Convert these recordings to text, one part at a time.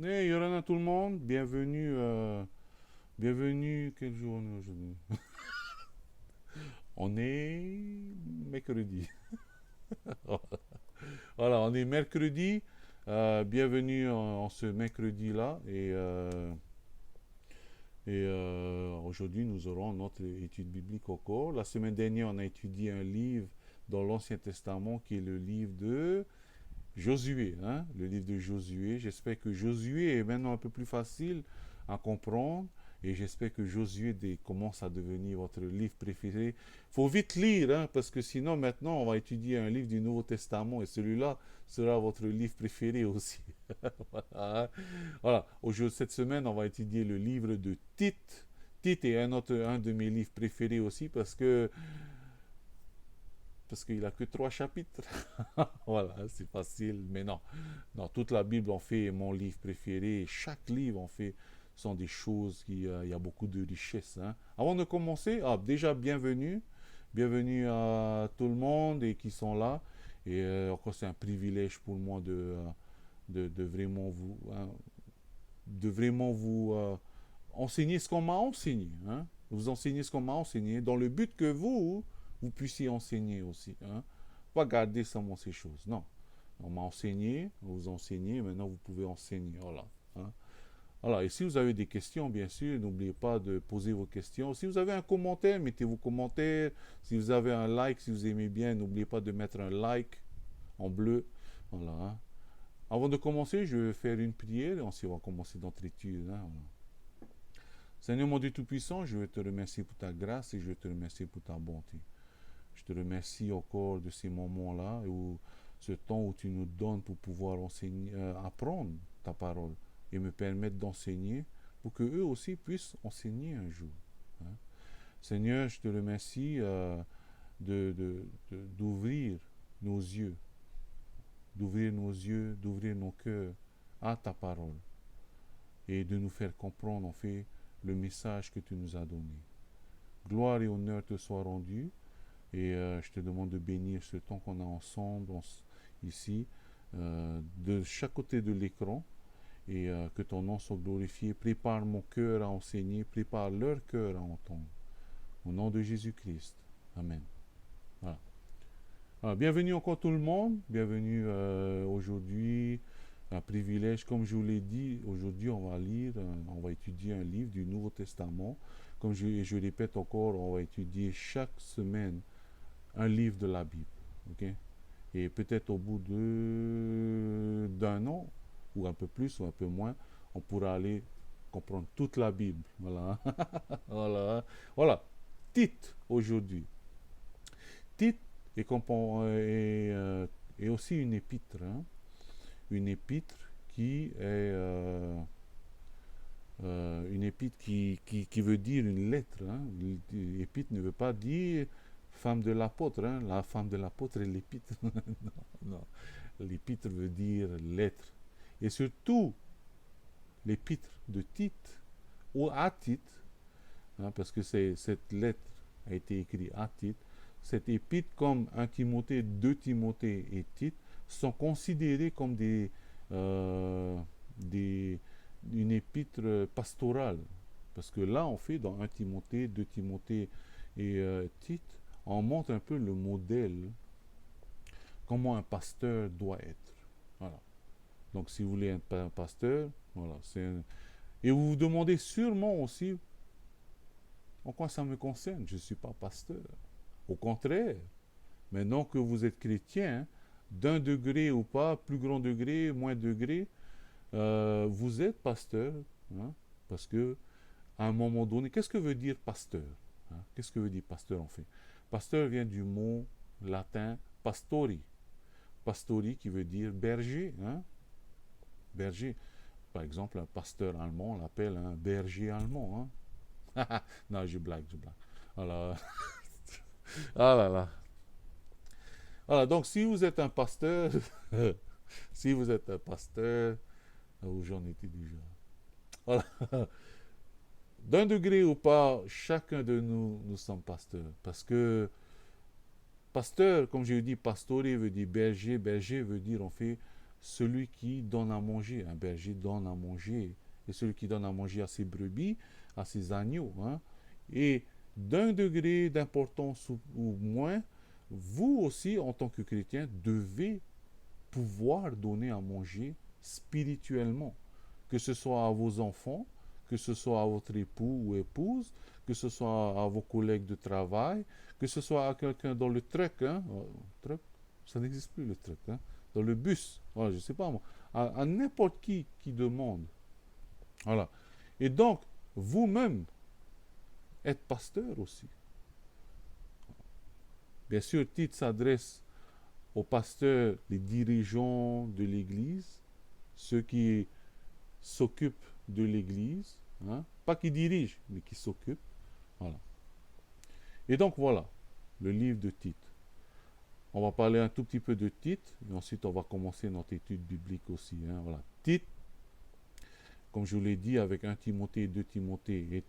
Hey, Yorana tout le monde, bienvenue, bienvenue, quel jour on est aujourd'hui? On est mercredi. Voilà, on est mercredi, bienvenue en ce mercredi-là, aujourd'hui nous aurons notre étude biblique au cours. La semaine dernière, on a étudié un livre dans l'Ancien Testament qui est le livre de Josué, hein, le livre de Josué. J'espère que Josué est maintenant un peu plus facile à comprendre et j'espère que commence à devenir votre livre préféré. Il faut vite lire, hein, parce que sinon maintenant on va étudier un livre du Nouveau Testament et celui-là sera votre livre préféré aussi. Voilà. Voilà. Cette semaine, on va étudier le livre de Tite. Tite est un de mes livres préférés aussi parce qu'il a que 3 chapitres. Voilà, c'est facile. Mais non, non, toute la Bible en fait mon livre préféré. Chaque livre en fait sont des choses il y a beaucoup de richesse, hein. Avant de commencer, déjà bienvenue, bienvenue à tout le monde et qui sont là. Et encore c'est un privilège pour moi de vraiment vous enseigner ce qu'on m'a enseigné, hein. Vous enseigner ce qu'on m'a enseigné dans le but que vous puissiez enseigner aussi, hein. Pas garder seulement ces choses, non. On m'a enseigné, vous enseignez, maintenant vous pouvez enseigner, voilà, hein. Voilà, et si vous avez des questions, bien sûr, n'oubliez pas de poser vos questions. Si vous avez un commentaire, mettez vos commentaires. Si vous avez un like, si vous aimez bien, n'oubliez pas de mettre un like en bleu, voilà, hein. Avant de commencer, je vais faire une prière et ensuite on va commencer notre étude, hein, voilà. Seigneur mon Dieu Tout-Puissant, je veux te remercier pour ta grâce et je veux te remercier pour ta bonté. Je te remercie encore de ces moments-là, ce temps où tu nous donnes pour pouvoir enseigner, apprendre ta parole et me permettre d'enseigner pour que eux aussi puissent enseigner un jour, hein. Seigneur, je te remercie d'ouvrir nos yeux, d'ouvrir nos cœurs à ta parole et de nous faire comprendre en fait le message que tu nous as donné. Gloire et honneur te soient rendus et je te demande de bénir ce temps qu'on a ensemble ici, de chaque côté de l'écran et que ton nom soit glorifié. Prépare mon cœur à enseigner, prépare leur cœur à entendre. Au nom de Jésus-Christ. Amen. Voilà. Alors, bienvenue encore tout le monde. Bienvenue aujourd'hui. Un privilège, comme je vous l'ai dit, aujourd'hui on va étudier un livre du Nouveau Testament. Comme je répète encore, on va étudier chaque semaine un livre de la Bible. Ok. Et peut-être au bout d'un an, ou un peu plus, ou un peu moins, on pourra aller comprendre toute la Bible. Voilà. Voilà. Voilà. Tite aujourd'hui. Tite est, est aussi une épître, hein. Une épître qui est une épître qui veut dire une lettre, hein. Épître ne veut pas dire femme de l'apôtre, hein. La femme de l'apôtre est l'épître. Non, non. L'épître veut dire lettre. Et surtout, l'épître de Tite, ou à Tite, hein, parce que cette lettre a été écrite à Tite, cette épître comme 1 Timothée, 2 Timothée et Tite sont considérés comme euh, des, une épître pastorale. Parce que là, on fait dans 1 Timothée, 2 Timothée et Tite, on montre un peu le modèle, comment un pasteur doit être. Voilà. Donc, si vous voulez être un pasteur, voilà. Et vous vous demandez sûrement aussi en quoi ça me concerne. Je ne suis pas pasteur. Au contraire, maintenant que vous êtes chrétien, d'un degré ou pas, plus grand degré, moins degré, vous êtes pasteur, hein, parce que à un moment donné, qu'est-ce que veut dire pasteur, hein? Qu'est-ce que veut dire pasteur en fait? Pasteur vient du mot latin pastori. Pastori qui veut dire berger, hein? Berger. Par exemple, un pasteur allemand, on l'appelle un berger allemand, hein? Non, je blague, je blague. Voilà. Ah là là. Voilà, donc si vous êtes un pasteur, si vous êtes un pasteur, où j'en étais déjà. Voilà. D'un degré ou pas, chacun de nous, nous sommes pasteurs. Parce que pasteur, comme je dis, pastoré veut dire berger, berger veut dire en fait celui qui donne à manger. Un berger donne à manger. Et celui qui donne à manger à ses brebis, à ses agneaux. Hein. Et d'un degré d'importance ou moins, vous aussi, en tant que chrétien, devez pouvoir donner à manger spirituellement. Que ce soit à vos enfants, que ce soit à votre époux ou épouse, que ce soit à vos collègues de travail, que ce soit à quelqu'un dans le truck, hein, truck, ça n'existe plus le truck, hein, dans le bus, voilà, je ne sais pas moi, à n'importe qui demande. Voilà. Et donc, vous-même, êtes pasteur aussi. Bien sûr, Tite s'adresse aux pasteurs, les dirigeants de l'Église, ceux qui s'occupent de l'Église, hein, pas qui dirigent, mais qui s'occupent. Voilà. Et donc voilà, le livre de Tite. On va parler un tout petit peu de Tite, et ensuite on va commencer notre étude biblique aussi. Hein, voilà. Tite, comme je vous l'ai dit, avec 1 Timothée et 2 Timothée,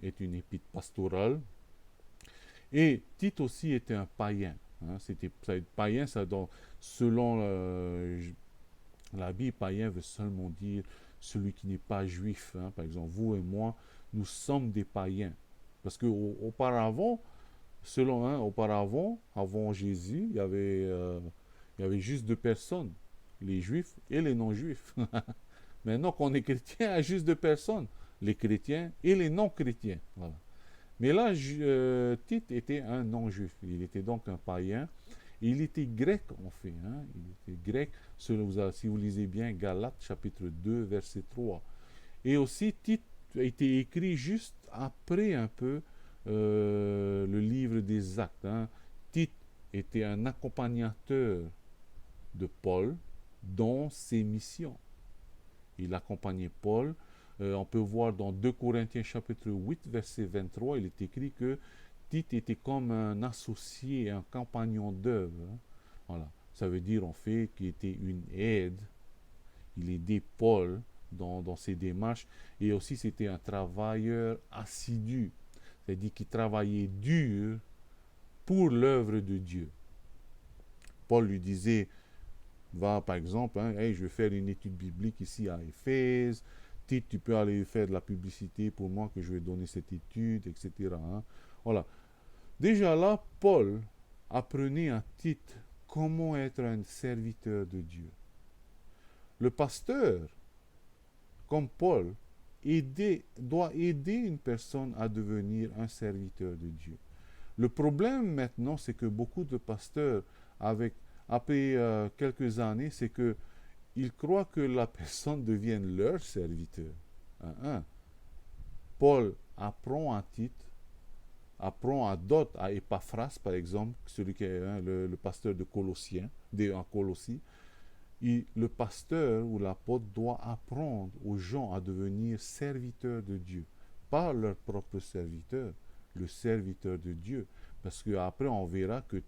est une épître pastorale. Et Tite aussi était un païen. Hein, païen, selon la Bible, païen veut seulement dire celui qui n'est pas juif. Hein. Par exemple, vous et moi, nous sommes des païens. Parce qu'auparavant, auparavant, avant Jésus, il y avait juste deux personnes, les juifs et les non-juifs. Maintenant qu'on est chrétien, il y a juste deux personnes, les chrétiens et les non-chrétiens. Voilà. Mais là, Tite était un non-juif. Il était donc un païen. Il était grec, en fait. Hein. Il était grec, si vous lisez bien Galates, chapitre 2, verset 3. Et aussi, Tite a été écrit juste après un peu le livre des Actes. Hein. Tite était un accompagnateur de Paul dans ses missions. Il accompagnait Paul. On peut voir dans 2 Corinthiens chapitre 8, verset 23, il est écrit que Tite était comme un associé, un compagnon d'œuvre. Hein. Voilà. Ça veut dire en fait qu'il était une aide. Il aidait Paul dans ses démarches. Et aussi c'était un travailleur assidu. C'est-à-dire qu'il travaillait dur pour l'œuvre de Dieu. Paul lui disait, va par exemple, hein, hey, je vais faire une étude biblique ici à Éphèse. Tite, tu peux aller faire de la publicité pour moi que je vais donner cette étude, etc. Hein. Voilà. Déjà là, Paul apprenait à Tite comment être un serviteur de Dieu. Le pasteur, comme Paul, doit aider une personne à devenir un serviteur de Dieu. Le problème maintenant, c'est que beaucoup de pasteurs, après quelques années, c'est qu'ils croient que la personne devienne leur serviteur. Paul apprend à Tite, apprend à d'autres, à Epaphras par exemple, celui qui est le pasteur de Colossiens, en Colossie. Le pasteur ou l'apôtre doit apprendre aux gens à devenir serviteurs de Dieu, pas leur propre serviteur, le serviteur de Dieu. Parce qu'après, on verra que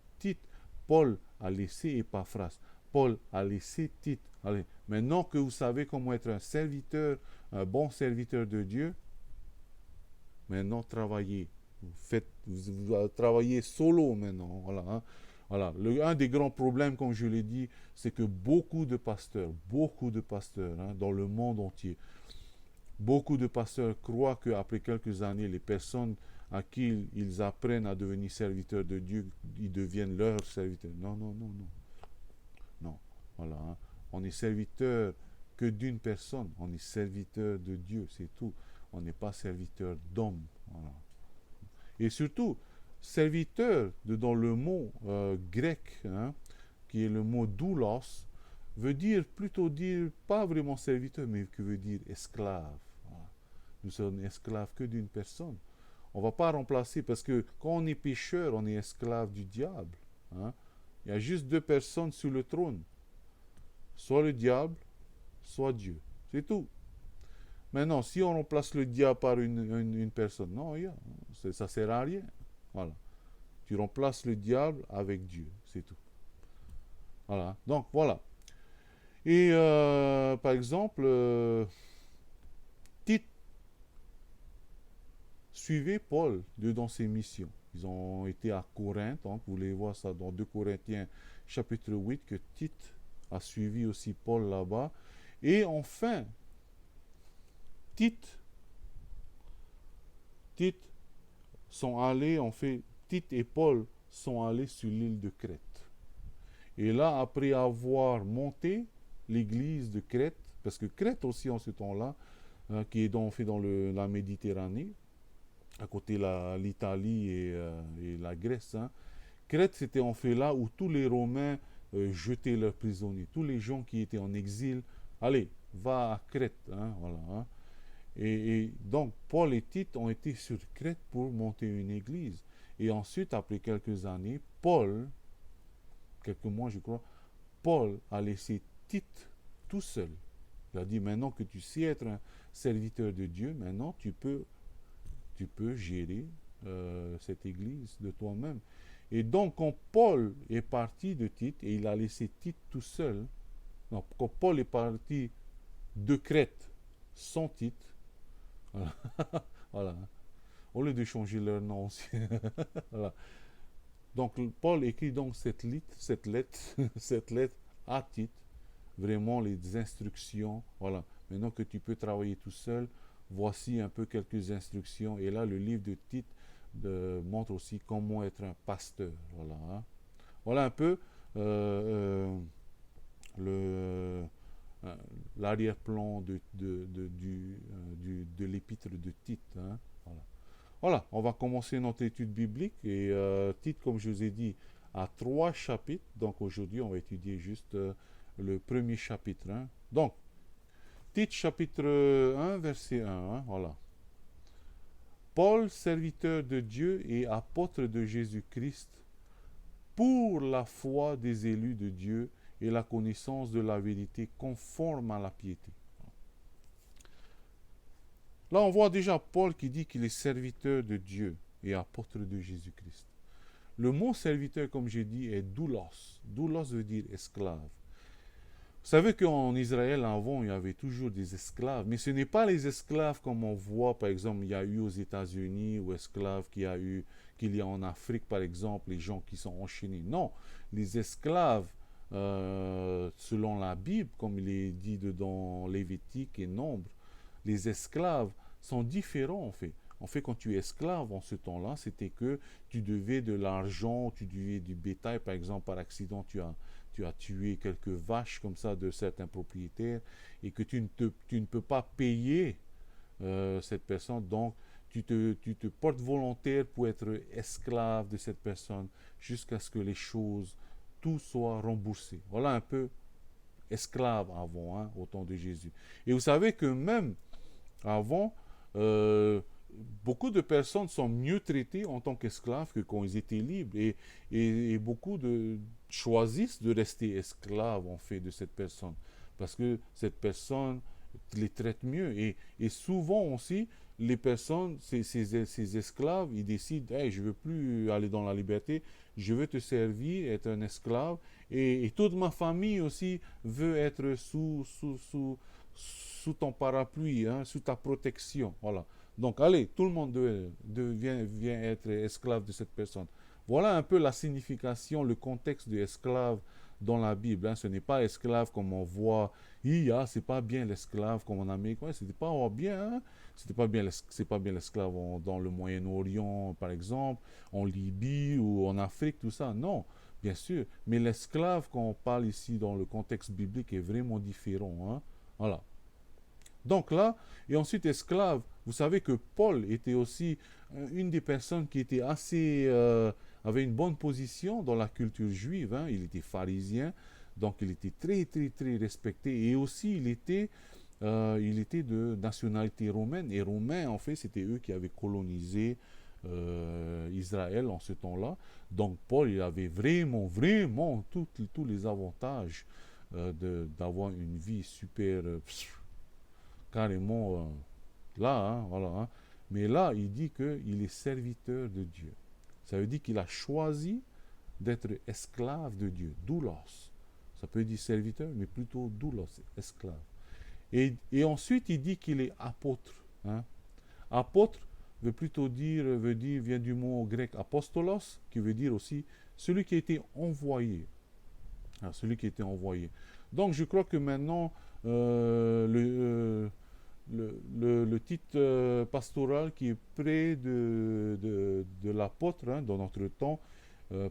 Paul a laissé Epaphras, Paul a laissé Tite. Allez, maintenant que vous savez comment être un serviteur, un bon serviteur de Dieu, maintenant travaillez. Vous travaillez solo maintenant. Voilà, hein. Voilà. Un des grands problèmes, comme je l'ai dit, c'est que beaucoup de pasteurs, hein, dans le monde entier, beaucoup de pasteurs croient qu'après quelques années, les personnes à qui ils apprennent à devenir serviteurs de Dieu, ils deviennent leurs serviteurs. Non, non, non, non. Non. Voilà. Hein. On est serviteur que d'une personne. On est serviteur de Dieu, c'est tout. On n'est pas serviteur d'homme. Voilà. Et surtout, serviteur, dans le mot grec, hein, qui est le mot doulos, veut plutôt dire, pas vraiment serviteur, mais qui veut dire esclave. Voilà. Nous sommes esclaves que d'une personne. On ne va pas remplacer, parce que quand on est pécheur, on est esclave du diable. Hein. Il y a juste deux personnes sur le trône. Soit le diable, soit Dieu. C'est tout. Maintenant, si on remplace le diable par une personne, non, ça ne sert à rien. Voilà. Tu remplaces le diable avec Dieu, c'est tout. Voilà. Donc, voilà. Et par exemple, Tite suivait Paul dans ses missions. Ils ont été à Corinthe, donc vous voulez voir ça dans 2 Corinthiens chapitre 8, que Tite a suivi aussi Paul là-bas. Et enfin, Tite, Tite sont allés, en fait, Tite et Paul sont allés sur l'île de Crète. Et là, après avoir monté l'église de Crète, parce que Crète aussi en ce temps-là, qui est donc fait dans la Méditerranée, à côté de l'Italie et la Grèce. Hein. Crète, c'était en fait là où tous les Romains jetaient leurs prisonniers. Tous les gens qui étaient en exil, allez, va à Crète. Hein, voilà, hein. Et donc, Paul et Tite ont été sur Crète pour monter une église. Et ensuite, après quelques années, quelques mois je crois, Paul a laissé Tite tout seul. Il a dit, maintenant que tu sais être un serviteur de Dieu, maintenant tu peux gérer cette église de toi-même. Et donc, quand Paul est parti de Tite, et il a laissé Tite tout seul, non, quand Paul est parti de Crète sans Tite, voilà, voilà, au lieu de changer leur nom aussi, voilà. Donc, Paul écrit donc cette lettre, cette lettre à Tite, vraiment les instructions, voilà. Maintenant que tu peux travailler tout seul, voici un peu quelques instructions. Et là, le livre de Tite montre aussi comment être un pasteur. Voilà, hein. Voilà un peu euh, le, euh, l'arrière-plan de l'épître de Tite. Hein. Voilà. Voilà, on va commencer notre étude biblique. Et Tite, comme je vous ai dit, a 3 chapitres. Donc aujourd'hui, on va étudier juste le premier chapitre. Hein. Donc, Tite chapitre 1, verset 1. Hein, voilà. Paul, serviteur de Dieu et apôtre de Jésus-Christ, pour la foi des élus de Dieu et la connaissance de la vérité conforme à la piété. Là, on voit déjà Paul qui dit qu'il est serviteur de Dieu et apôtre de Jésus-Christ. Le mot serviteur, comme j'ai dit, est doulos. Doulos veut dire esclave. Vous savez qu'en Israël, avant, il y avait toujours des esclaves, mais ce n'est pas les esclaves comme on voit, par exemple, il y a eu aux États-Unis, ou esclaves qu'il y a en Afrique, par exemple, les gens qui sont enchaînés. Non, les esclaves, selon la Bible, comme il est dit dans Lévitique et Nombre, les esclaves sont différents en fait. En fait, quand tu es esclave en ce temps-là, c'était que tu devais de l'argent, tu devais du bétail, par exemple, par accident, tu as tué quelques vaches comme ça de certains propriétaires et que tu ne peux pas payer cette personne. Donc, tu te portes volontaire pour être esclave de cette personne jusqu'à ce que les choses, tout soit remboursé. Voilà un peu esclave avant, hein, au temps de Jésus. Et vous savez que même avant, beaucoup de personnes sont mieux traitées en tant qu'esclaves que quand ils étaient libres. Et beaucoup choisissent de rester esclaves, en fait, de cette personne. Parce que cette personne les traite mieux. Et souvent aussi, les personnes, ces esclaves, ils décident, hey, je ne veux plus aller dans la liberté, je veux te servir, être un esclave. Et toute ma famille aussi veut être sous ton parapluie, hein, sous ta protection. Voilà. Donc, allez, tout le monde vient être esclave de cette personne. Voilà un peu la signification, le contexte de esclave dans la Bible. Hein. Ce n'est pas esclave comme on voit, c'est pas bien l'esclave comme en Amérique. Ouais, c'était pas bien, hein. C'est pas bien l'esclave dans le Moyen-Orient, par exemple, en Libye ou en Afrique, tout ça. Non, bien sûr. Mais l'esclave, quand on parle ici dans le contexte biblique, est vraiment différent. Hein. Voilà. Donc là, et ensuite esclave, vous savez que Paul était aussi une des personnes qui était avait une bonne position dans la culture juive. Hein. Il était pharisien, donc il était très, très, très respecté. Et aussi, il était de nationalité romaine. Et Romains, en fait, c'était eux qui avaient colonisé Israël en ce temps-là. Donc Paul, il avait vraiment, vraiment tous les avantages d'avoir une vie super... carrément là, hein, voilà. Hein. Mais là, il dit qu'il est serviteur de Dieu. Ça veut dire qu'il a choisi d'être esclave de Dieu, doulos. Ça peut dire serviteur, mais plutôt doulos, esclave. Et ensuite, il dit qu'il est apôtre. Hein. Apôtre vient du mot grec apostolos, qui veut dire aussi celui qui a été envoyé. Celui qui a été envoyé. Donc je crois que maintenant, le titre pastoral qui est près de l'apôtre hein, dans notre temps, c'est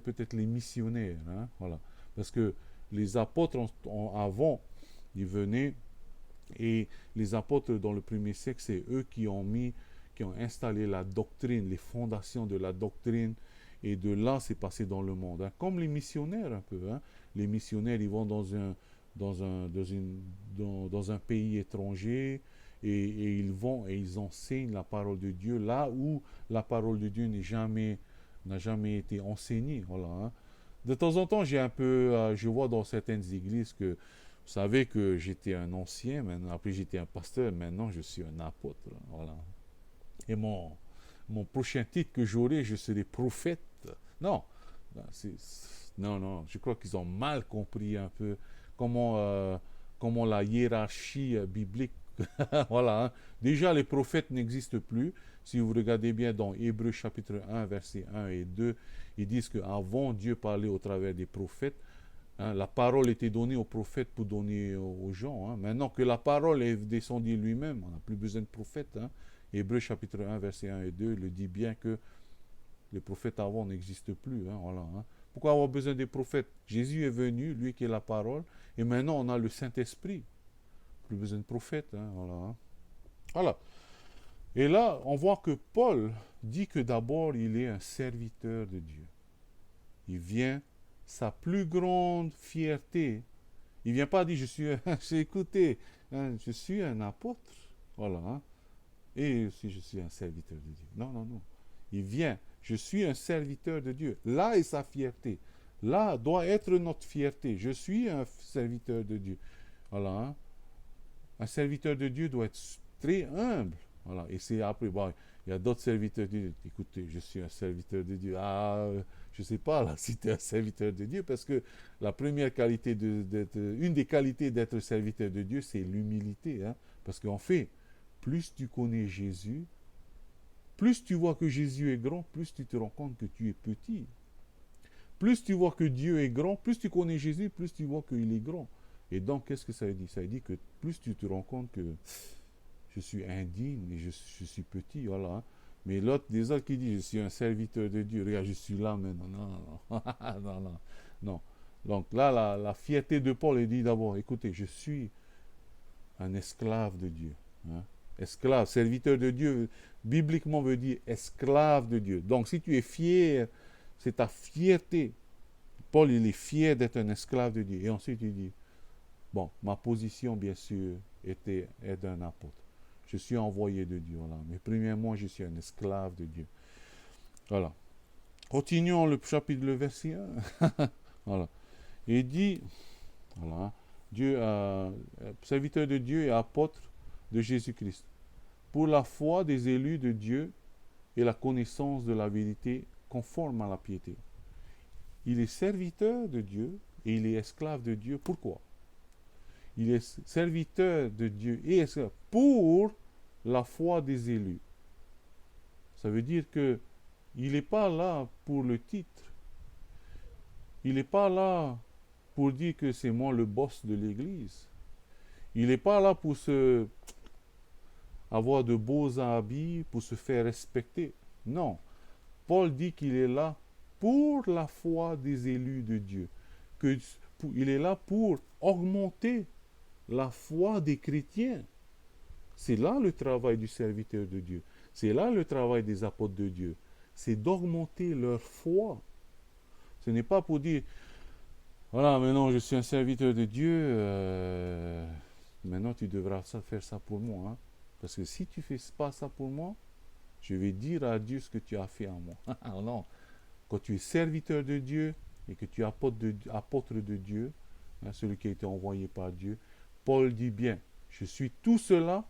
peut-être les missionnaires. Hein, voilà. Parce que les apôtres, avant, ils venaient, et les apôtres dans le premier siècle, c'est eux qui ont installé la doctrine, les fondations de la doctrine, et de là, c'est passé dans le monde. Hein. Comme les missionnaires un peu. Hein. Les missionnaires, ils vont dans un pays étranger et ils vont et ils enseignent la parole de Dieu là où la parole de Dieu n'a jamais été enseignée. Voilà, hein. De temps en temps, je vois dans certaines églises que, vous savez que j'étais un ancien, maintenant, après j'étais un pasteur, maintenant je suis un apôtre. Voilà. Et mon prochain titre que j'aurai, je serai prophète. Non, non, je crois qu'ils ont mal compris un peu comment la hiérarchie biblique. Voilà, hein. Déjà, les prophètes n'existent plus. Si vous regardez bien dans Hébreux chapitre 1, versets 1 et 2, ils disent qu'avant, Dieu parlait au travers des prophètes. Hein, la parole était donnée aux prophètes pour donner aux gens. Hein. Maintenant que la parole est descendue lui-même, on n'a plus besoin de prophètes. Hein. Hébreux chapitre 1, versets 1 et 2 le dit bien que les prophètes avant n'existent plus. Hein, voilà, hein. Pourquoi avoir besoin des prophètes? Jésus est venu, lui qui est la parole, et maintenant on a le Saint-Esprit. Plus besoin de prophètes. Hein, voilà, hein. Voilà. Et là, on voit que Paul dit que d'abord il est un serviteur de Dieu. Il vient, sa plus grande fierté, il ne vient pas dire écoutez, hein, je suis un apôtre. Voilà, hein. Et aussi je suis un serviteur de Dieu. Non, non, non. Il vient, je suis un serviteur de Dieu. Là est sa fierté. Là doit être notre fierté. Je suis un serviteur de Dieu. Voilà. Hein. Un serviteur de Dieu doit être très humble. Voilà. Et c'est après, bon, il y a d'autres serviteurs de Dieu. Écoutez, je suis un serviteur de Dieu. Ah, je ne sais pas là, si tu es un serviteur de Dieu, parce que la première qualité une des qualités d'être serviteur de Dieu, c'est l'humilité. Hein. Parce qu'en fait, plus tu connais Jésus, plus tu vois que Jésus est grand, plus tu te rends compte que tu es petit. Plus tu vois que Dieu est grand, plus tu connais Jésus, plus tu vois qu'il est grand. Et donc, qu'est-ce que ça veut dire? Ça veut dire que plus tu te rends compte que je suis indigne et je suis petit, voilà. Hein. Mais l'autre, des autres qui disent, je suis un serviteur de Dieu, regarde, je suis là maintenant. Non, non, non, non, non. Donc là, la fierté de Paul, il dit d'abord, écoutez, je suis un esclave de Dieu. Hein. Esclave, serviteur de Dieu, bibliquement veut dire esclave de Dieu. Donc si tu es fier, c'est ta fierté. Paul, il est fier d'être un esclave de Dieu. Et ensuite, il dit, bon, ma position, bien sûr, est d'un apôtre. Je suis envoyé de Dieu, voilà. Mais premièrement, je suis un esclave de Dieu. Voilà. Continuons le verset 1. Voilà. Il dit, voilà, Dieu, serviteur de Dieu et apôtre de Jésus-Christ, pour la foi des élus de Dieu et la connaissance de la vérité conforme à la piété. Il est serviteur de Dieu et il est esclave de Dieu. Pourquoi? Il est serviteur de Dieu et esclave pour la foi des élus. Ça veut dire que il n'est pas là pour le titre. Il n'est pas là pour dire que c'est moi le boss de l'église. Il n'est pas là pour avoir de beaux habits, pour se faire respecter. Non. Paul dit qu'il est là pour la foi des élus de Dieu. Il est là pour augmenter la foi des chrétiens. C'est là le travail du serviteur de Dieu. C'est là le travail des apôtres de Dieu. C'est d'augmenter leur foi. Ce n'est pas pour dire, voilà, maintenant je suis un serviteur de Dieu, maintenant tu devras faire ça pour moi. Hein. Parce que si tu ne fais pas ça pour moi, je vais dire à Dieu ce que tu as fait en moi. Non. Quand tu es serviteur de Dieu et que tu es apôtre de Dieu, hein, celui qui a été envoyé par Dieu, Paul dit bien, je suis tout cela,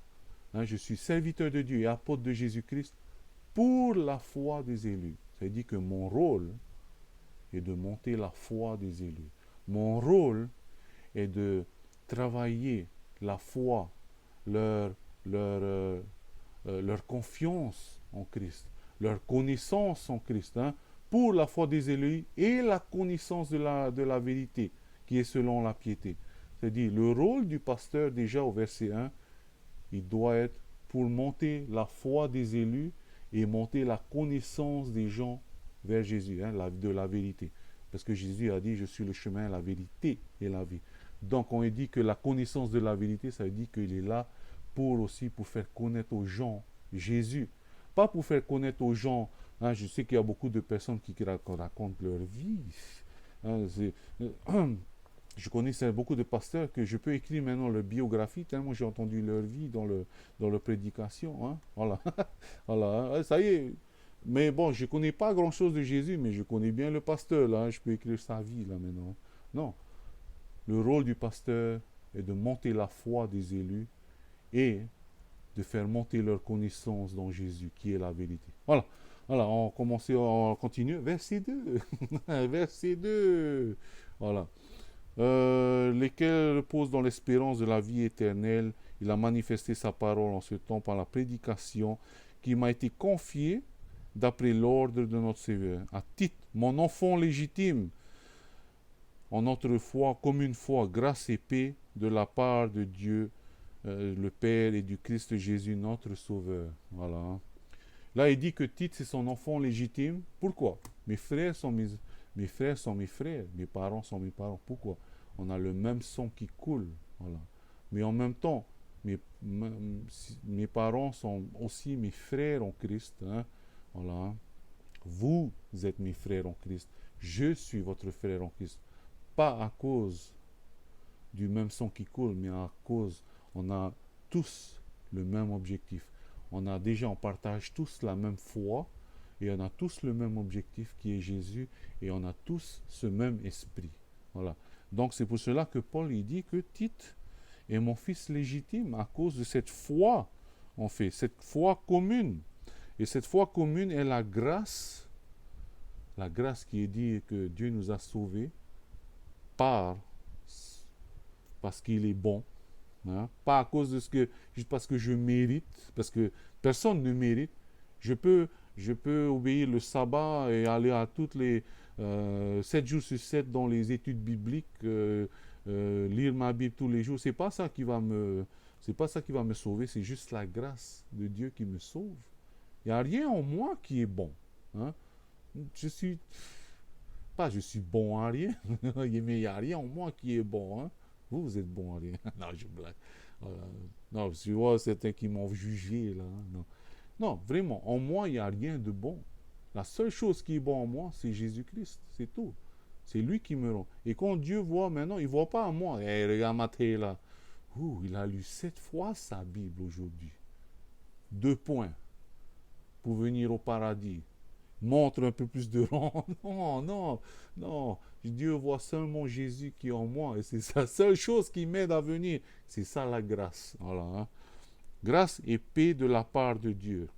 hein, je suis serviteur de Dieu et apôtre de Jésus-Christ pour la foi des élus. Ça veut dire que mon rôle est de monter la foi des élus. Mon rôle est de travailler la foi, leur confiance en Christ, leur connaissance en Christ, hein, pour la foi des élus et la connaissance de la vérité. qui est selon la piété. C'est-à-dire, le rôle du pasteur, déjà au verset 1, il doit être pour monter la foi des élus et monter la connaissance des gens vers Jésus, hein, de la vérité. Parce que Jésus a dit, je suis le chemin, la vérité et la vie. Donc on dit que la connaissance de la vérité, ça veut dire qu'il est là pour faire connaître aux gens Jésus. Pas pour faire connaître aux gens, hein, je sais qu'il y a beaucoup de personnes qui racontent leur vie. Hein, je connais beaucoup de pasteurs que je peux écrire maintenant leur biographie tellement j'ai entendu leur vie dans leur prédication. Hein. Voilà. Voilà. Hein. Ça y est. Mais bon, je ne connais pas grand-chose de Jésus, mais je connais bien le pasteur. Là. Je peux écrire sa vie là maintenant. Non. Le rôle du pasteur est de monter la foi des élus et de faire monter leur connaissance dans Jésus, qui est la vérité. Voilà. Voilà, on continue. Verset 2. Verset 2. Voilà. Lesquels reposent dans l'espérance de la vie éternelle. Il a manifesté sa parole en ce temps par la prédication qui m'a été confiée d'après l'ordre de notre Seigneur. À titre, mon enfant légitime, en notre foi, comme une foi, grâce et paix de la part de Dieu, le Père et du Christ Jésus, notre Sauveur. Voilà. Là, il dit que Tite, c'est son enfant légitime. Pourquoi? Mes frères sont mes frères sont mes frères, mes parents sont mes parents. Pourquoi? On a le même sang qui coule. Voilà. Mais en même temps, mes parents sont aussi mes frères en Christ. Hein. Voilà. Vous êtes mes frères en Christ. Je suis votre frère en Christ. Pas à cause du même sang qui coule, mais à cause, on a tous le même objectif. On partage tous la même foi et on a tous le même objectif qui est Jésus et on a tous ce même esprit. Voilà. Donc c'est pour cela que Paul il dit que Tite est mon fils légitime à cause de cette foi, en fait, cette foi commune. Et cette foi commune est la grâce qui est dit que Dieu nous a sauvés parce qu'il est bon. Hein? Pas à cause de juste parce que je mérite, parce que personne ne mérite. Je peux obéir le sabbat et aller à toutes les 7 jours sur 7 dans les études bibliques, lire ma Bible tous les jours. C'est pas ça qui va me sauver, c'est juste la grâce de Dieu qui me sauve. Il n'y a rien en moi qui est bon. Hein? Je suis bon à rien, mais il n'y a rien en moi qui est bon. Hein? Vous êtes bon à rien. Non, je blague. Non, parce que je vois certains qui m'ont jugé là. Non. Non, vraiment, en moi, il n'y a rien de bon. La seule chose qui est bon en moi, c'est Jésus-Christ. C'est tout. C'est lui qui me rend. Et quand Dieu voit maintenant, il ne voit pas en moi. Hey, regarde Matthieu là. Il a lu 7 fois sa Bible aujourd'hui. 2 points. Pour venir au paradis. Montre un peu plus de rang. Non, non, non. Dieu voit seulement Jésus qui est en moi. Et c'est la seule chose qui m'aide à venir. C'est ça la grâce. Voilà. Hein. Grâce et paix de la part de Dieu.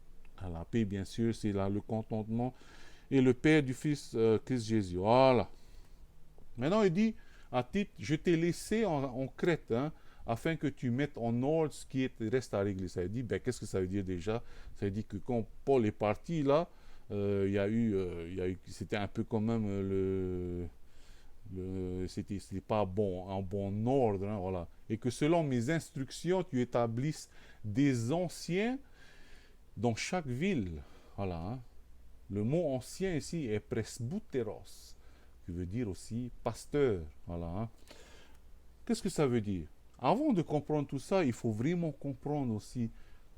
La paix, bien sûr, c'est là le contentement. Et le Père du Fils Christ Jésus. Voilà. Maintenant, il dit à Tite, je t'ai laissé en Crète, hein, afin que tu mettes en ordre ce qui reste à l'église. Ça veut dire, qu'est-ce que ça veut dire déjà? Ça veut dire que quand Paul est parti, là, c'était un peu quand même c'était pas bon, en bon ordre, hein, voilà. Et que selon mes instructions, tu établisses des anciens dans chaque ville. Voilà. Hein. Le mot ancien ici est presbyteros, qui veut dire aussi pasteur. Voilà. Hein. Qu'est-ce que ça veut dire? Avant de comprendre tout ça, il faut vraiment comprendre aussi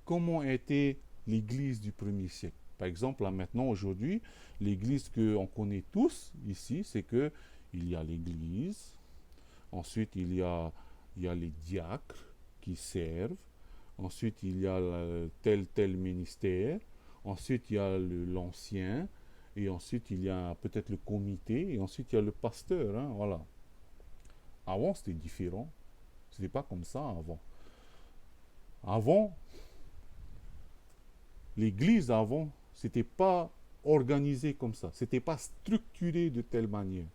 comment était l'église du premier siècle. Par exemple, là maintenant, aujourd'hui, l'église qu'on connaît tous ici, c'est que il y a l'église, ensuite il y a les diacres qui servent, ensuite il y a tel ministère, ensuite il y a l'ancien, et ensuite il y a peut-être le comité, et ensuite il y a le pasteur. Hein, voilà. Avant, c'était différent. C'était pas comme ça avant. Avant, l'église avant, c'était pas organisé comme ça. C'était pas structuré de telle manière.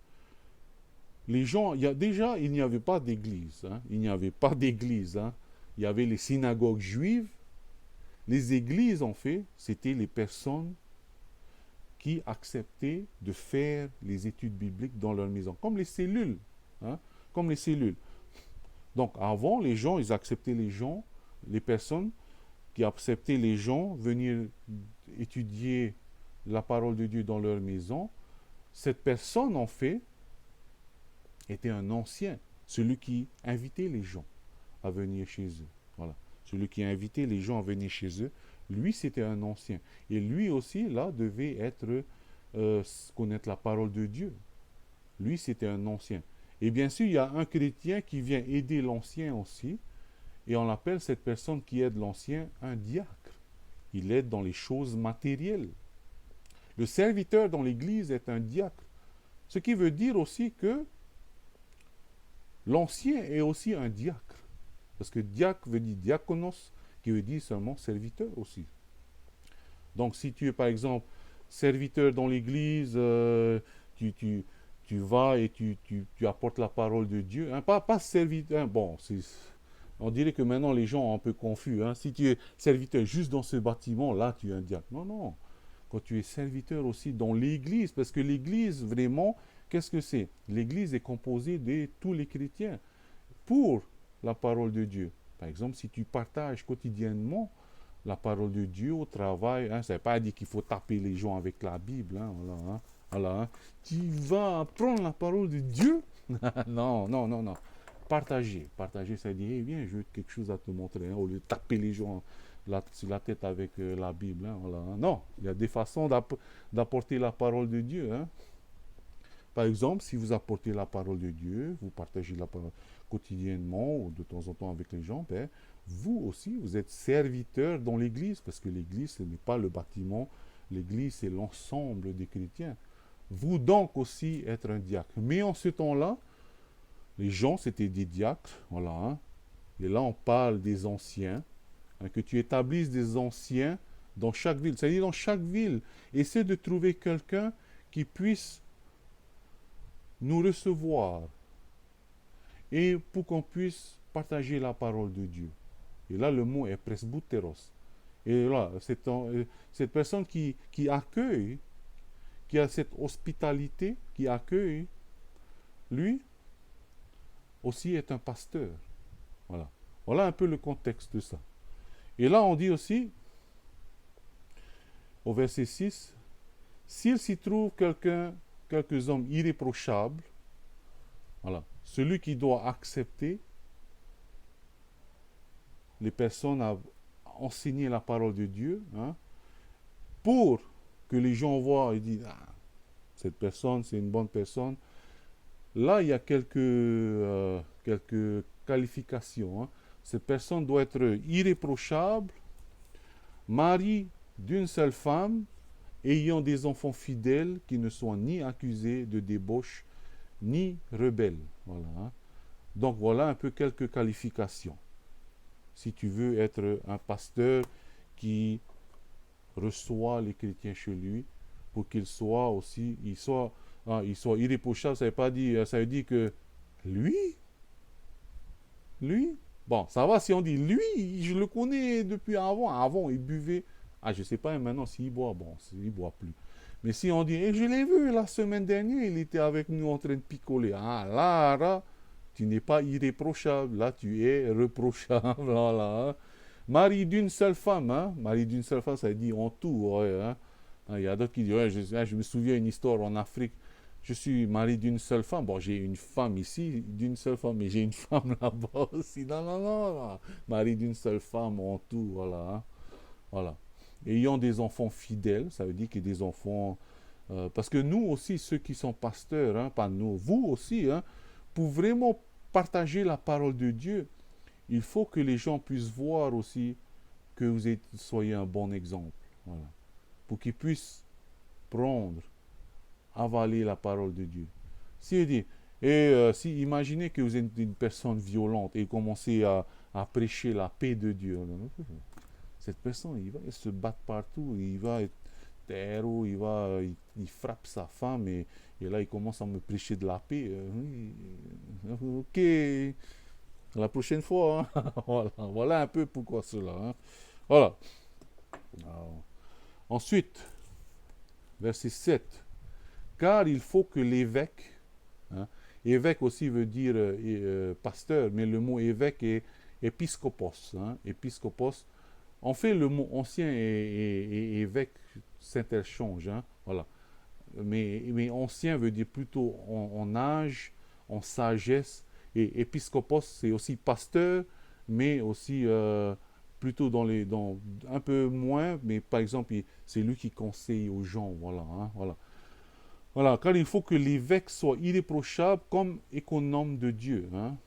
Les gens, il n'y avait pas d'église. Hein. Il n'y avait pas d'église. Hein. Il y avait les synagogues juives. Les églises, en fait, c'était les personnes qui acceptaient de faire les études bibliques dans leur maison. Comme les cellules. Hein. comme les cellules. Donc avant, les gens, ils acceptaient les gens, les personnes qui acceptaient les gens venir étudier la parole de Dieu dans leur maison. Cette personne, en fait, était un ancien, celui qui invitait les gens à venir chez eux. Voilà. Celui qui invitait les gens à venir chez eux, lui, c'était un ancien. Et lui aussi, là, devait connaître la parole de Dieu. Lui, c'était un ancien. Et bien sûr, il y a un chrétien qui vient aider l'ancien aussi, et on appelle cette personne qui aide l'ancien un diacre. Il aide dans les choses matérielles. Le serviteur dans l'Église est un diacre. Ce qui veut dire aussi que l'ancien est aussi un diacre. Parce que diacre veut dire diakonos, qui veut dire seulement serviteur aussi. Donc si tu es par exemple serviteur dans l'Église, tu vas et tu apportes la parole de Dieu. Hein, pas serviteur. Bon, on dirait que maintenant les gens sont un peu confus. Hein. Si tu es serviteur juste dans ce bâtiment, là tu es un diacre. Non, non. Quand tu es serviteur aussi dans l'Église, parce que l'Église, vraiment, qu'est-ce que c'est? L'Église est composée de tous les chrétiens pour la parole de Dieu. Par exemple, si tu partages quotidiennement la parole de Dieu au travail, hein, ça ne veut pas dire qu'il faut taper les gens avec la Bible. Hein, voilà, hein, voilà, hein. Tu vas apprendre la parole de Dieu? Non, non, non, non. Partager. Partager, ça veut dire, eh bien, j'ai quelque chose à te montrer, hein, au lieu de taper les gens sur la tête avec la Bible. Hein, voilà, hein. Non, il y a des façons d'apporter la parole de Dieu. Hein. Par exemple, si vous apportez la parole de Dieu, vous partagez la parole quotidiennement ou de temps en temps avec les gens, ben, vous aussi, vous êtes serviteur dans l'Église, parce que l'Église, ce n'est pas le bâtiment, l'Église, c'est l'ensemble des chrétiens. Vous donc aussi être un diacre. Mais en ce temps-là, les gens, c'était des diacres, voilà. Hein. Et là, on parle des anciens, hein, que tu établisses des anciens dans chaque ville. C'est-à-dire dans chaque ville, essaie de trouver quelqu'un qui puisse nous recevoir et pour qu'on puisse partager la parole de Dieu. Et là, le mot est presbyteros. Et là, cette personne qui accueille, qui a cette hospitalité, qui accueille, lui aussi est un pasteur. Voilà. Voilà un peu le contexte de ça. Et là, on dit aussi, au verset 6, s'il s'y trouve quelques hommes irréprochables, voilà, celui qui doit accepter les personnes à enseigner la parole de Dieu, hein, pour que les gens voient et disent, ah, cette personne, c'est une bonne personne. Là, il y a quelques qualifications. Hein. Cette personne doit être irréprochable, mari d'une seule femme, ayant des enfants fidèles qui ne soient ni accusés de débauche, ni rebelles. Voilà. Hein. Donc voilà un peu quelques qualifications. Si tu veux être un pasteur qui reçoit les chrétiens chez lui, pour qu'il soit aussi, il soit irréprochable, ça veut dire que lui, bon, ça va si on dit lui, je le connais depuis avant. Avant, il buvait. Ah, je sais pas maintenant s'il boit. Bon, il boit plus. Mais si on dit, je l'ai vu la semaine dernière, il était avec nous en train de picoler. Ah, là, tu n'es pas irréprochable. Là, tu es reprochable. Voilà. Mari d'une seule femme. Hein? Mari d'une seule femme, ça veut dire en tout. Ouais, hein? Il y a d'autres qui disent, ouais, je me souviens d'une histoire en Afrique. Je suis marié d'une seule femme. Bon, j'ai une femme ici, d'une seule femme, mais j'ai une femme là-bas aussi. Non, non, non. Marié d'une seule femme en tout, voilà. Hein? Voilà. Ayant des enfants fidèles, ça veut dire que des enfants... parce que nous aussi, ceux qui sont pasteurs, hein, pas nous, vous aussi, hein, pour vraiment partager la parole de Dieu, il faut que les gens puissent voir aussi que soyez un bon exemple. Voilà. Pour qu'ils puissent prendre, avaler la parole de Dieu. Si dit, si imaginez que vous êtes une personne violente et commencez à prêcher la paix de Dieu, cette personne, il va se battre partout, il va être terreau, il frappe sa femme et là il commence à me prêcher de la paix. Ok, la prochaine fois, hein. Voilà un peu pourquoi cela. Hein. Voilà. Alors, ensuite, verset 7. Car il faut que l'évêque, hein, Évêque aussi veut dire pasteur, mais le mot évêque est épiscopos. Hein, épiscopos. En fait, le mot ancien et évêque s'interchangent. Hein, voilà. Mais ancien veut dire plutôt en âge, en sagesse. Et épiscopos, c'est aussi pasteur, mais aussi plutôt un peu moins, mais par exemple, c'est lui qui conseille aux gens. Voilà, hein, voilà. Voilà, car il faut que l'évêque soit irréprochable comme économe de Dieu. Hein,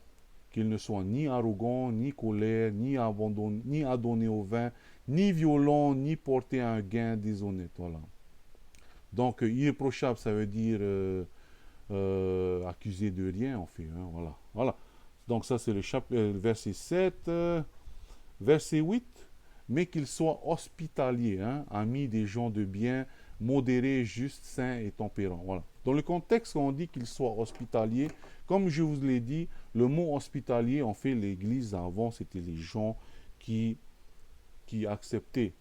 qu'il ne soit ni arrogant, ni colère, ni adonné au vin, ni violent, ni porté à un gain déshonnête. Voilà. Donc, irréprochable, ça veut dire accusé de rien, en fait. Hein, voilà. Voilà. Donc, ça, c'est verset 7. Verset 8. Mais qu'il soit hospitalier, hein, ami des gens de bien, modéré, juste, saint et tempérant. Voilà. Dans le contexte, quand on dit qu'il soit hospitalier, comme je vous l'ai dit, le mot hospitalier, en fait, l'Église avant, c'était les gens qui, qui acceptaient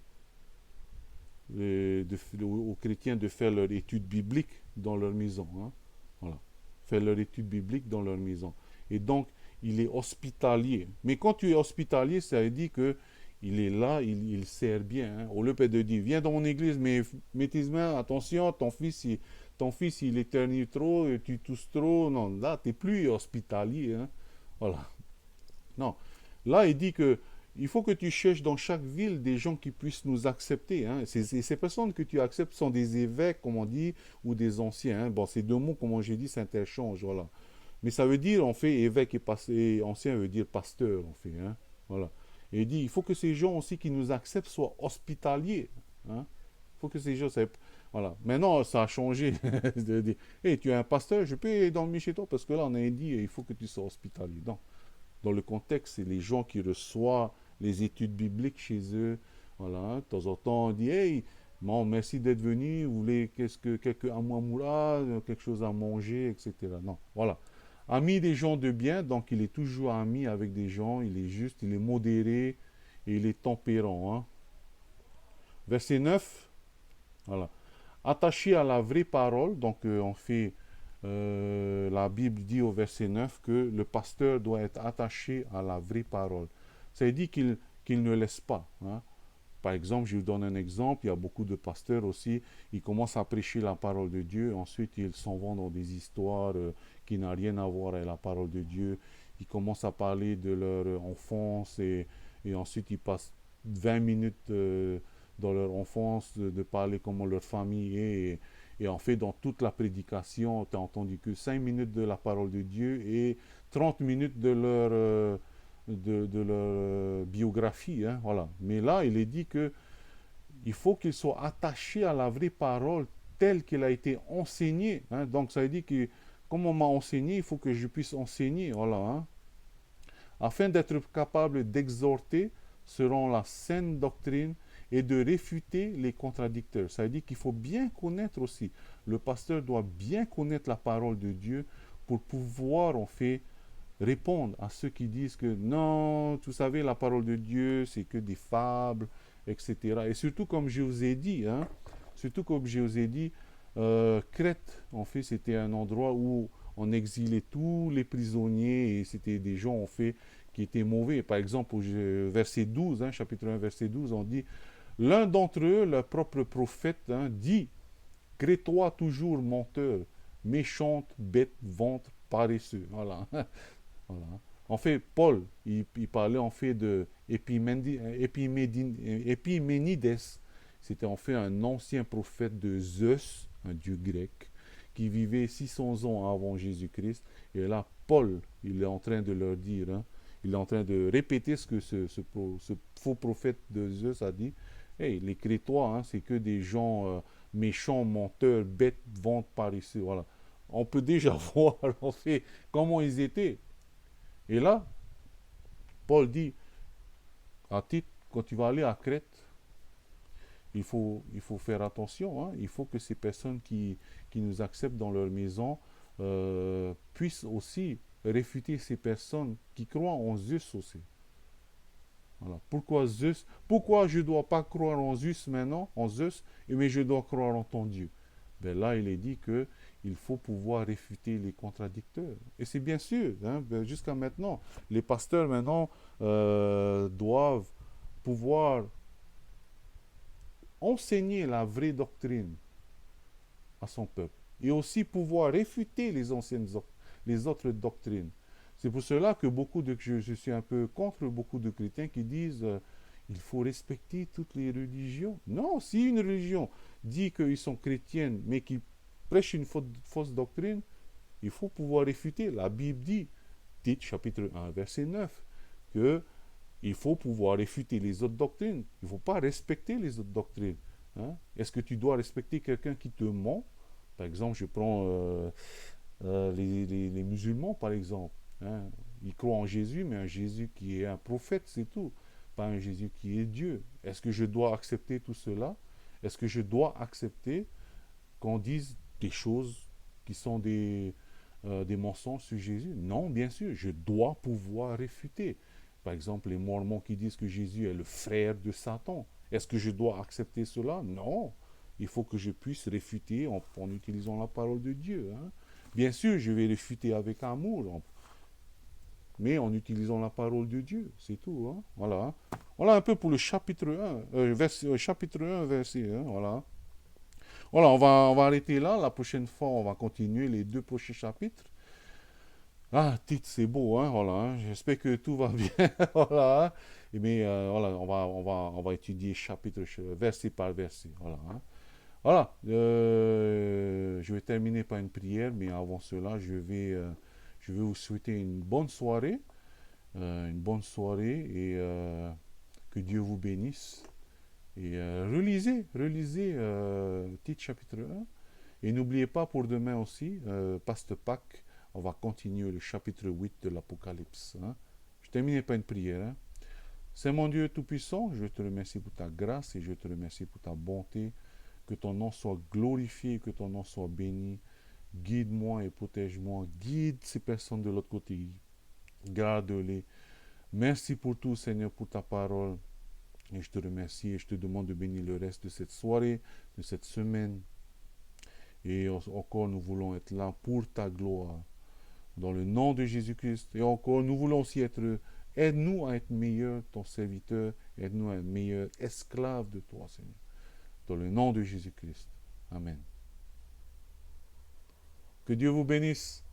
aux chrétiens de faire leur étude biblique dans leur maison. Hein. Voilà. Faire leur étude biblique dans leur maison. Et donc, il est hospitalier. Mais quand tu es hospitalier, ça veut dire que il est là, il sert bien. Hein. Au lieu de dire, viens dans mon église, mais mets tes mains, attention, ton fils, il éternue trop, tu tousses trop. Non, là, tu n'es plus hospitalier. Hein. Voilà. Non. Là, il dit que il faut que tu cherches dans chaque ville des gens qui puissent nous accepter. Hein. Ces personnes que tu acceptes sont des évêques, comme on dit, ou des anciens. Hein. Bon, ces deux mots, comme j'ai dit, s'interchangent. Voilà. Mais ça veut dire, en fait, évêque et ancien veut dire pasteur, en fait. Hein. Voilà. Et il dit, il faut que ces gens aussi qui nous acceptent soient hospitaliers. Hein. Il faut que ces gens... Voilà. Maintenant, ça a changé. De dire, hey, tu es un pasteur, je peux dormir chez toi, parce que là, on a dit, il faut que tu sois hospitalier. Non. Dans le contexte, c'est les gens qui reçoivent les études bibliques chez eux. Voilà. De temps en temps, on dit, hey, bon, merci d'être venu, vous voulez quelques amoura, quelque chose à manger, etc. Non. Voilà. Ami des gens de bien, donc il est toujours ami avec des gens, il est juste, il est modéré et il est tempérant. Hein. Verset 9, voilà. Attaché à la vraie parole, donc on fait, la Bible dit au verset 9 que le pasteur doit être attaché à la vraie parole. Ça veut dire qu'il ne laisse pas. Hein. Par exemple, je vous donne un exemple, il y a beaucoup de pasteurs aussi, ils commencent à prêcher la parole de Dieu, ensuite ils s'en vont dans des histoires qui n'ont rien à voir avec la parole de Dieu, ils commencent à parler de leur enfance et ensuite ils passent 20 minutes dans leur enfance, de parler comment leur famille est, et en fait dans toute la prédication, tu as entendu que 5 minutes de la parole de Dieu et 30 minutes de leur biographie. Hein, voilà. Mais là, il est dit que il faut qu'ils soient attachés à la vraie parole telle qu'elle a été enseignée. Hein. Donc, ça veut dire que, comme on m'a enseigné, il faut que je puisse enseigner. Voilà. Hein. Afin d'être capable d'exhorter selon la saine doctrine et de réfuter les contradicteurs. Ça veut dire qu'il faut bien connaître aussi. Le pasteur doit bien connaître la parole de Dieu pour pouvoir, en fait, répondre à ceux qui disent que non, vous savez, la parole de Dieu, c'est que des fables, etc. Et surtout, comme je vous ai dit, hein, Crète, en fait, c'était un endroit où on exilait tous les prisonniers et c'était des gens, en fait, qui étaient mauvais. Par exemple, au verset 12, hein, chapitre 1, verset 12, on dit l'un d'entre eux, leur propre prophète, hein, dit Crétois toujours menteur, méchante, bête, ventre, paresseux. Voilà. Voilà. En fait, Paul, il parlait en fait de Épiménides. C'était en fait un ancien prophète de Zeus, un dieu grec, qui vivait 600 ans avant Jésus-Christ. Et là, Paul, il est en train de leur dire, hein, il est en train de répéter ce que ce faux prophète de Zeus a dit. Hey, les Crétois, hein, c'est que des gens méchants, menteurs, bêtes, ventres, paresseux. Voilà. On peut déjà voir en fait comment ils étaient. Et là, Paul dit, à titre, quand tu vas aller à Crète, il faut faire attention. Hein. Il faut que ces personnes qui nous acceptent dans leur maison puissent aussi réfuter ces personnes qui croient en Zeus aussi. Voilà. Pourquoi Zeus? Pourquoi je ne dois pas croire en Zeus maintenant, en Zeus, mais je dois croire en ton Dieu? Ben là, il est dit que il faut pouvoir réfuter les contradicteurs. Et c'est bien sûr, hein, jusqu'à maintenant, les pasteurs maintenant doivent pouvoir enseigner la vraie doctrine à son peuple et aussi pouvoir réfuter les autres doctrines. C'est pour cela que je suis un peu contre beaucoup de chrétiens qui disent il faut respecter toutes les religions. Non, si une religion dit qu'ils sont chrétiennes mais qui prêchent une fausse doctrine, il faut pouvoir réfuter. La Bible dit, Tite chapitre 1, verset 9, que il faut pouvoir réfuter les autres doctrines. Il ne faut pas respecter les autres doctrines. Hein? Est-ce que tu dois respecter quelqu'un qui te ment? Par exemple, je prends les musulmans, par exemple. Hein? Ils croient en Jésus, mais un Jésus qui est un prophète, c'est tout. Pas un Jésus qui est Dieu. Est-ce que je dois accepter tout cela? Est-ce que je dois accepter qu'on dise des choses qui sont des mensonges sur Jésus? Non, bien sûr, je dois pouvoir réfuter. Par exemple, les Mormons qui disent que Jésus est le frère de Satan. Est-ce que je dois accepter cela? Non. Il faut que je puisse réfuter en utilisant la parole de Dieu. Hein. Bien sûr, je vais réfuter avec amour, mais en utilisant la parole de Dieu. C'est tout. Hein. Voilà. Hein. Voilà un peu pour le chapitre 1, chapitre 1 verset 1. Voilà. Voilà, on va arrêter là. La prochaine fois, on va continuer les 2 prochains chapitres. Ah, titre, c'est beau, hein, voilà. Hein. J'espère que tout va bien, voilà. Hein. Mais voilà, on va étudier verset par verset, voilà. Hein. Voilà, je vais terminer par une prière, mais avant cela, je vais vous souhaiter une bonne soirée et que Dieu vous bénisse. Et relisez Tite chapitre 1. Et n'oubliez pas pour demain aussi, Pasteur Pâques, on va continuer le chapitre 8 de l'Apocalypse. Hein. Je termine par une prière. Hein. C'est mon Dieu Tout-Puissant, je te remercie pour ta grâce et je te remercie pour ta bonté. Que ton nom soit glorifié, que ton nom soit béni. Guide-moi et protège-moi. Guide ces personnes de l'autre côté. Garde-les. Merci pour tout, Seigneur, pour ta parole. Et je te remercie et je te demande de bénir le reste de cette soirée, de cette semaine. Et encore, nous voulons être là pour ta gloire. Dans le nom de Jésus-Christ. Et encore, nous voulons aussi aide-nous à être meilleurs, ton serviteur. Aide-nous à être meilleurs esclaves de toi, Seigneur. Dans le nom de Jésus-Christ. Amen. Que Dieu vous bénisse.